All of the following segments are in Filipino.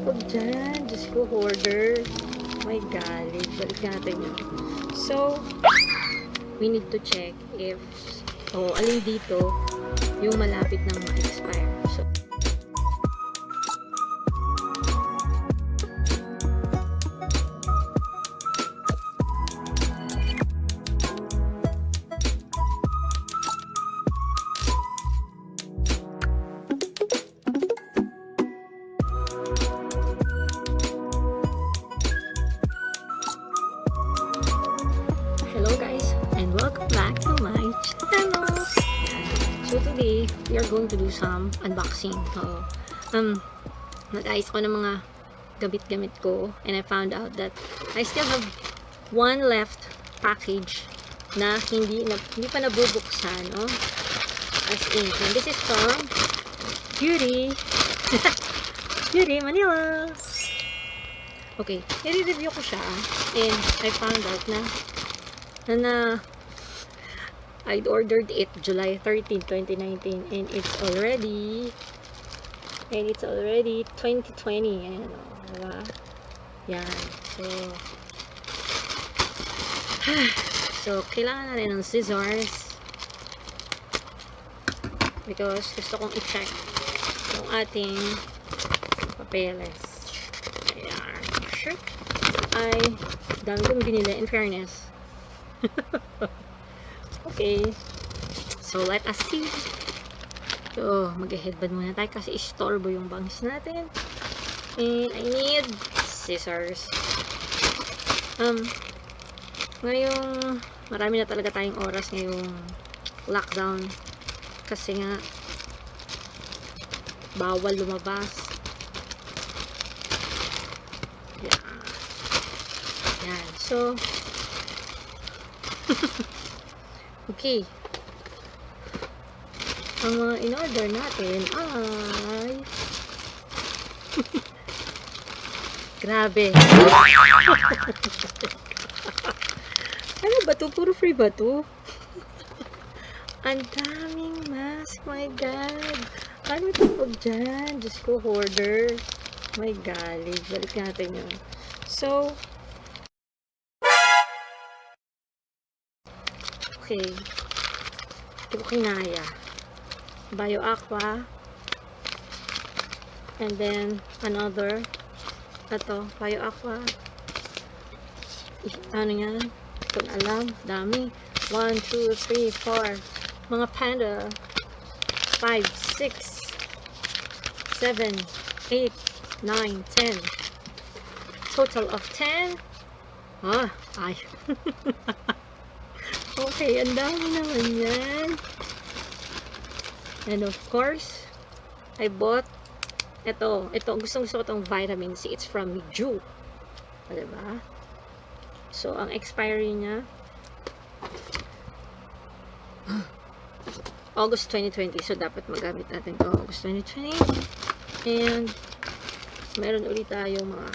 Huwag dyan. Diyos ko, hoarder. My galit. Balik natin yun. So, we need to check if alin dito yung malapit ng ma-expire. So, hello guys, and welcome back to my channel. So today, we are going to do some unboxing. Nag-ayos ko ng mga gamit-gamit ko, and I found out that I still have one left package na hindi pa nabubuksan, as in. And this is from Beauty Manila. Okay, i-review ko siya, and I found out na I'd ordered it July 13, 2019, and it's already 2020. Ayan, diba? Yan. So kailangan na rin ng scissors because gusto kong i-check yung ating papeles. Ayan. Sure. Ay, dami kong binili, in fairness. Okay, so let us see. So mag-headband muna tayo kasi istorbo yung bangs natin, and I need scissors. Ngayong marami na talaga tayong oras ngayong lockdown kasi nga bawal lumabas. Yan. So okay, ang mga in-order natin ay grabe. Ano ba to? Puro free ba to? Ang daming mask, my god. Ano ito po dyan? Diyos ko, hoarder. My galit. Balik natin yun. So okay, ito ko kinaya. Bio Aqua, and then another, ito, Bio Aqua. Ano yan? Ito na alam, dami. 1, 2, 3, 4, mga Panda. 5, 6, 7, 8, 9, 10. Total of 10. Ay. Okay, ang dami naman yan. And of course, I bought ito, gustong ko itong vitamin C. It's from Miju. Diba? So, ang expiry niya August 2020. So, dapat magamit natin ito August 2020. And meron ulit tayo mga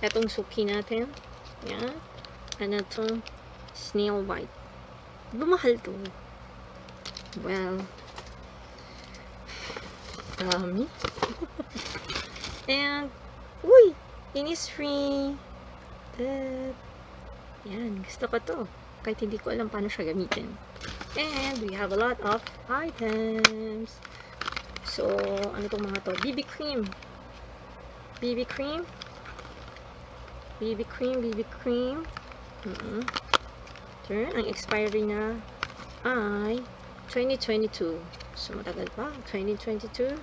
etong suki natin. Yan. And itong Snail White. Bumahal to. Well, dami. And, uy, Innisfree. Yan, gusto ko to. Kahit hindi ko alam paano siya gamitin. And, we have a lot of items. So, ano itong mga to? BB cream. BB cream. BB cream, BB cream. Ang expiry na ay 2022. So, matagal pa. 2022.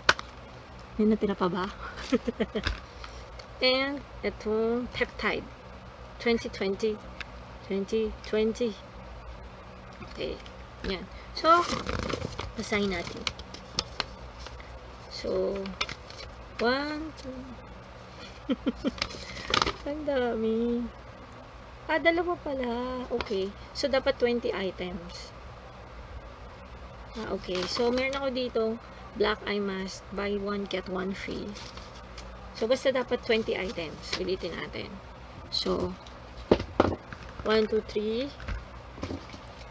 May natira pa ba? And, itong peptide. 2020. 2020. Okay. Yan. So, basahin natin. So, 1, 2. Ang dami. Dalawa pala. Okay. So, dapat 20 items. Okay. So, meron ako dito, black eye mask, buy one, get one free. So, basta dapat 20 items. Ulitin natin. So, 1, 2, 3,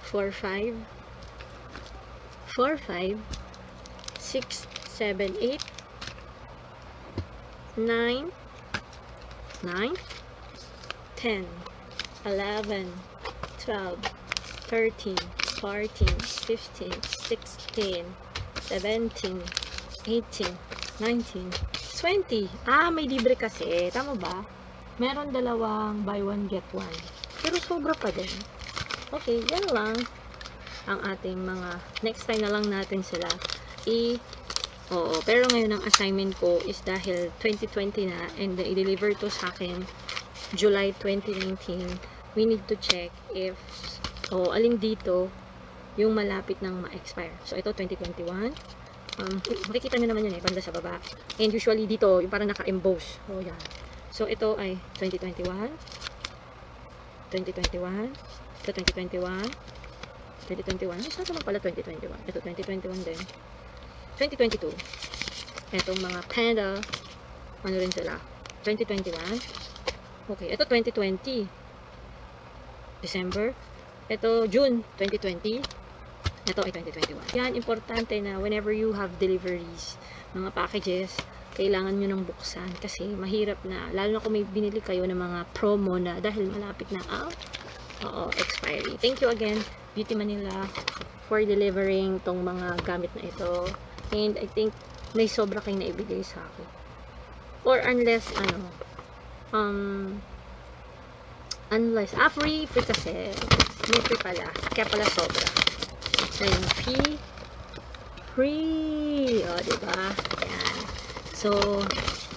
4, 5, 4, 5, 6, 7, 8, 9, 9, 10, 11, 12, 13, 14, 15, 16, 17, 18, 19, 20. May libre kasi. Tama ba? Meron dalawang buy one, get one. Pero sobra pa din. Okay, yan lang ang ating mga, next time na lang natin sila oo, pero ngayon ang assignment ko is dahil 2020 na and i-deliver to sa akin July 2019, we need to check if alin dito yung malapit ng ma-expire. So ito 2021, makikita nyo naman yun banda sa baba, and usually dito yung parang naka-emboss. Yan. So ito ay 2021, 2021, ito 2021, 2021. Saan naman pala 2021? Ito 2021 din. 2022. Itong mga panda, ano rin sila? 2021. Okay, ito 2020. December. Ito June 2020. Ito ay 2021. Yan, importante na whenever you have deliveries, mga packages, kailangan nyo nang buksan kasi mahirap na, lalo na kung may binili kayo ng mga promo na dahil malapit na out. Expiry. Thank you again, Beauty Manila, for delivering tong mga gamit na ito. And I think may sobra kayong naibigay sa akin. Or unless, free kasi. May free pala. Kaya pala sobra. Ayun, free. Diba? Ayan. So,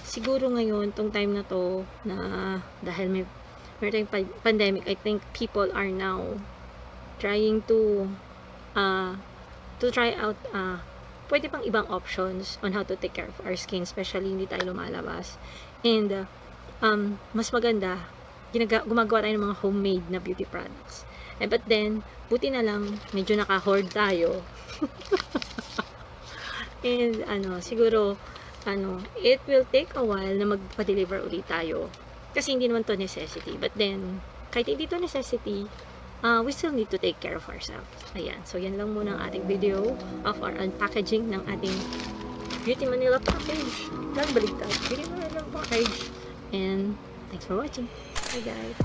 siguro ngayon, tong time na to, na dahil may meron tayong pandemic, I think people are now trying to try out pwede pang ibang options on how to take care of our skin, especially hindi tayo lumalabas. And mas maganda gumagawa tayo ng mga homemade na beauty products. But then buti na lang medyo naka-hoard tayo. And siguro it will take a while na magpa-deliver ulit tayo. Kasi hindi naman to necessity. But then, kahit hindi to necessity, we still need to take care of ourselves. Ayan. So, yan lang muna ang ating video of our unpackaging ng ating Beauty Manila package. Nagbaligtad. Beauty Manila package. And, thanks for watching. Bye, guys.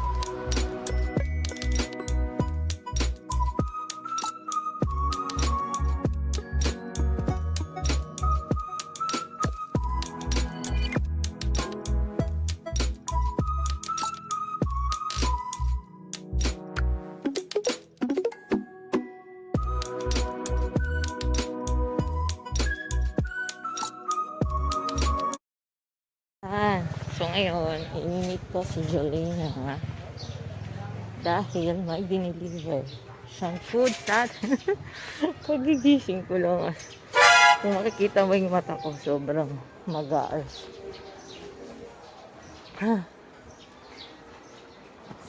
So ngayon, i-meet ko si Jolina dahil may diniliver siyang food sa atin. Pagigising ko lang. Kung makikita mo yung mata ko, sobrang mag-aars.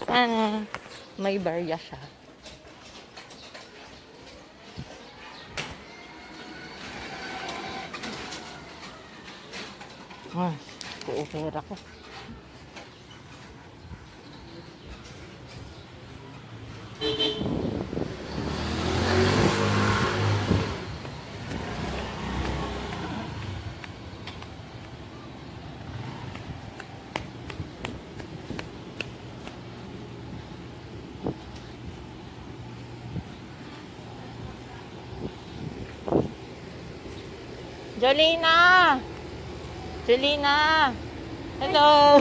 Sana may barya siya. Puupera ko. Jolina! Jolina! Hello!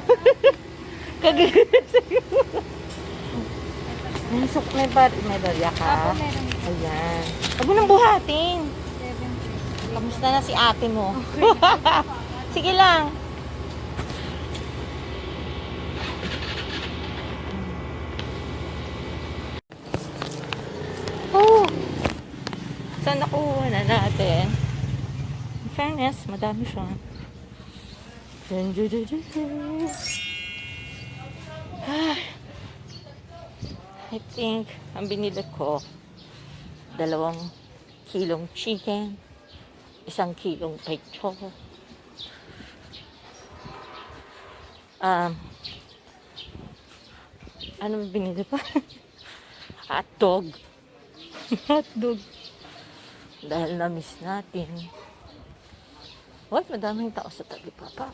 Kagigising mo. May barya ka? Ayan. Huwag mo nang buhatin. Kamusta na si ate mo? Sige lang. Saan nakuha na natin? In fairness, madami siya. I think ang binili ko 2 kilong chicken, 1 kilong pecho, anong binili pa? Hotdog. Hotdog dahil na-miss natin. Madaming tao sa tabi, papa.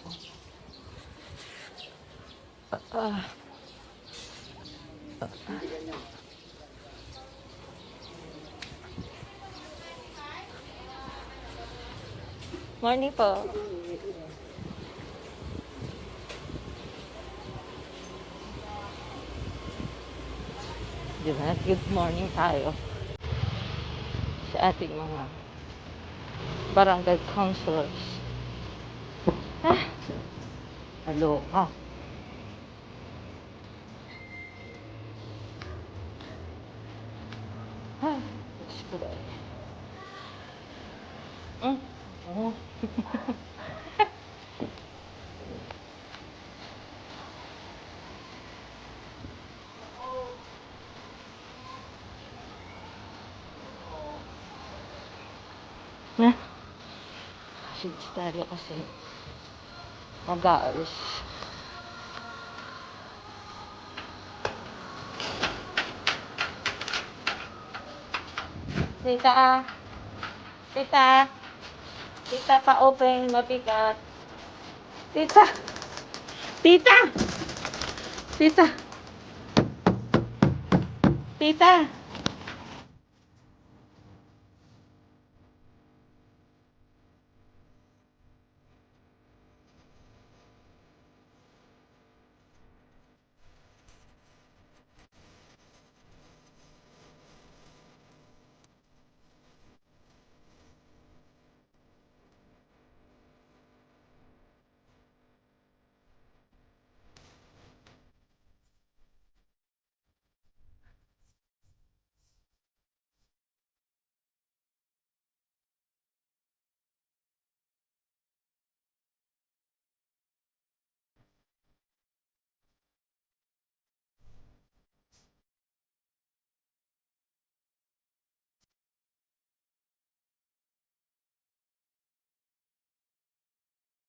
Morning po. Diba? Good morning tayo sa ating mga barangay councilors. Aloha. Diyos ko ba eh. Oh. Sige tayo kasi mag-aalis. Tita, tita, tita pa-open, mabigat. Tita, tita, tita, tita.